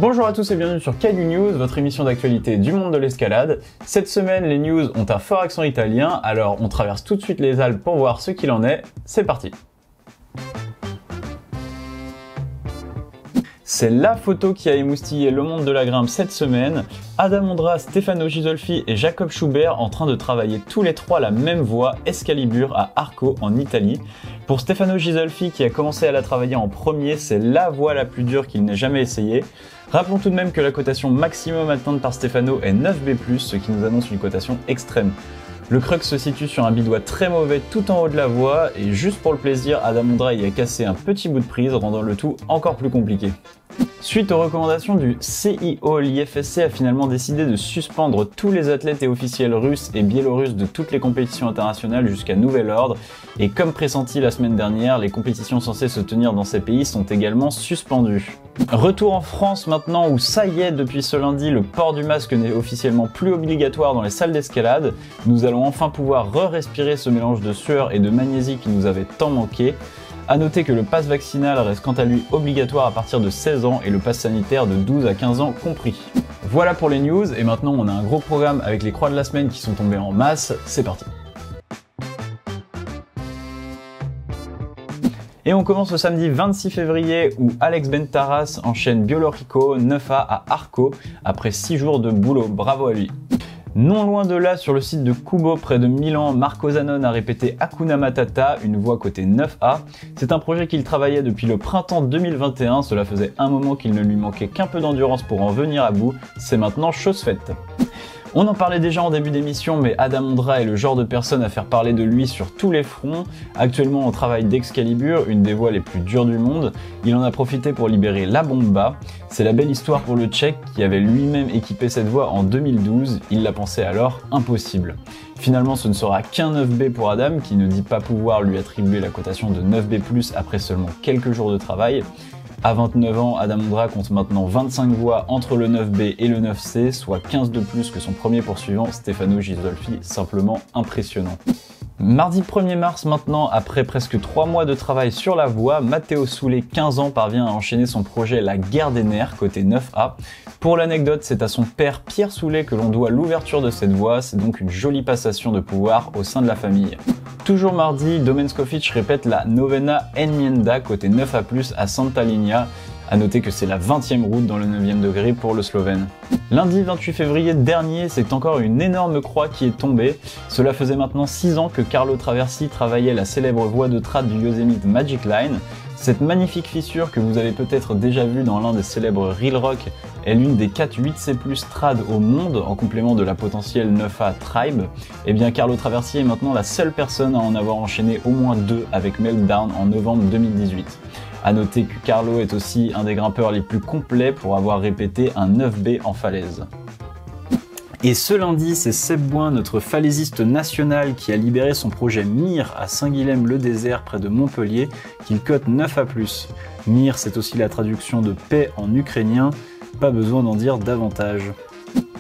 Bonjour à tous et bienvenue sur Caillou News, votre émission d'actualité du monde de l'escalade. Cette semaine, les news ont un fort accent italien, alors on traverse tout de suite les Alpes pour voir ce qu'il en est. C'est parti! C'est la photo qui a émoustillé le monde de la grimpe cette semaine. Adam Ondra, Stefano Ghisolfi et Jacob Schubert en train de travailler tous les trois la même voie Excalibur à Arco en Italie. Pour Stefano Ghisolfi qui a commencé à la travailler en premier, c'est la voie la plus dure qu'il n'ait jamais essayée. Rappelons tout de même que la cotation maximum atteinte par Stefano est 9B+, ce qui nous annonce une cotation extrême. Le crux se situe sur un bidois très mauvais tout en haut de la voie et juste pour le plaisir, Adam Ondra y a cassé un petit bout de prise, rendant le tout encore plus compliqué. Suite aux recommandations du CIO, l'IFSC a finalement décidé de suspendre tous les athlètes et officiels russes et biélorusses de toutes les compétitions internationales jusqu'à nouvel ordre. Et comme pressenti la semaine dernière, les compétitions censées se tenir dans ces pays sont également suspendues. Retour en France maintenant où ça y est, depuis ce lundi, le port du masque n'est officiellement plus obligatoire dans les salles d'escalade. Nous allons enfin pouvoir re-respirer ce mélange de sueur et de magnésie qui nous avait tant manqué. A noter que le pass vaccinal reste quant à lui obligatoire à partir de 16 ans et le pass sanitaire de 12 à 15 ans compris. Voilà pour les news et maintenant on a un gros programme avec les croix de la semaine qui sont tombées en masse, c'est parti. Et on commence le samedi 26 février où Alex Bentaras enchaîne Biolorico 9A à Arco après 6 jours de boulot, bravo à lui. Non loin de là, sur le site de Kubo, près de Milan, Marco Zanon a répété Hakuna Matata, une voie côté 9A. C'est un projet qu'il travaillait depuis le printemps 2021, cela faisait un moment qu'il ne lui manquait qu'un peu d'endurance pour en venir à bout, c'est maintenant chose faite. On en parlait déjà en début d'émission, mais Adam Ondra est le genre de personne à faire parler de lui sur tous les fronts. Actuellement, on travaille d'Excalibur, une des voies les plus dures du monde. Il en a profité pour libérer la Bomba. C'est la belle histoire pour le Tchèque qui avait lui-même équipé cette voie en 2012. Il la pensait alors impossible. Finalement, ce ne sera qu'un 9B pour Adam, qui ne dit pas pouvoir lui attribuer la cotation de 9B+, après seulement quelques jours de travail. À 29 ans, Adam Ondra compte maintenant 25 voies entre le 9B et le 9C, soit 15 de plus que son premier poursuivant, Stefano Ghisolfi, simplement impressionnant. Mardi 1er mars maintenant, après presque 3 mois de travail sur la voie, Matteo Soulet, 15 ans, parvient à enchaîner son projet La Guerre des Nerfs, côté 9A. Pour l'anecdote, c'est à son père Pierre Soulet que l'on doit l'ouverture de cette voie, c'est donc une jolie passation de pouvoir au sein de la famille. Toujours mardi, Domenskovic répète la Novena Enmienda côté 9A+, à Santa Linea. A noter que c'est la 20e route dans le 9e degré pour le Slovène. Lundi 28 février dernier, c'est encore une énorme croix qui est tombée. Cela faisait maintenant 6 ans que Carlo Traversi travaillait la célèbre voie de trad du Yosemite Magic Line. Cette magnifique fissure que vous avez peut-être déjà vue dans l'un des célèbres Real Rock est l'une des 4 8C+ trad au monde, en complément de la potentielle 9A Tribe. Et bien Carlo Traversi est maintenant la seule personne à en avoir enchaîné au moins 2 avec Meltdown en novembre 2018. A noter que Carlo est aussi un des grimpeurs les plus complets pour avoir répété un 9B en falaise. Et ce lundi, c'est Seb Boin, notre falaisiste national, qui a libéré son projet Myr à Saint-Guilhem-le-Désert près de Montpellier, qu'il cote 9A+. Myr, c'est aussi la traduction de paix en ukrainien, pas besoin d'en dire davantage.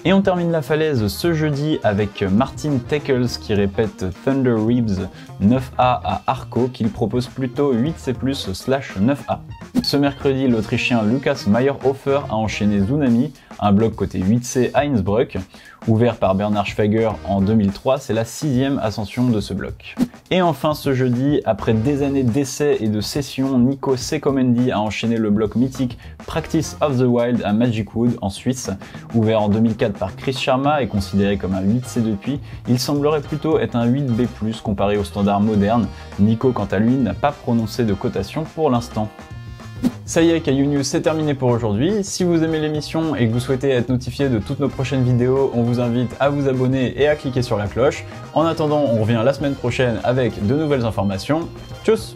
Et on termine la falaise ce jeudi avec Martin Teckels qui répète Thunder Ribs 9A à Arco, qu'il propose plutôt 8C+/9A. Ce mercredi, l'Autrichien Lukas Meyerhofer a enchaîné Tsunami, un bloc côté 8C à Innsbruck. Ouvert par Bernard Schwager en 2003, c'est la 6e ascension de ce bloc. Et enfin ce jeudi, après des années d'essais et de sessions, Nico Secomendi a enchaîné le bloc mythique Practice of the Wild à Magic Wood en Suisse. Ouvert en 2004 par Chris Sharma et considéré comme un 8C depuis, il semblerait plutôt être un 8B+, comparé aux standards modernes. Nico, quant à lui, n'a pas prononcé de cotation pour l'instant. Ça y est, Caillou News, c'est terminé pour aujourd'hui. Si vous aimez l'émission et que vous souhaitez être notifié de toutes nos prochaines vidéos, on vous invite à vous abonner et à cliquer sur la cloche. En attendant, on revient la semaine prochaine avec de nouvelles informations. Tchuss!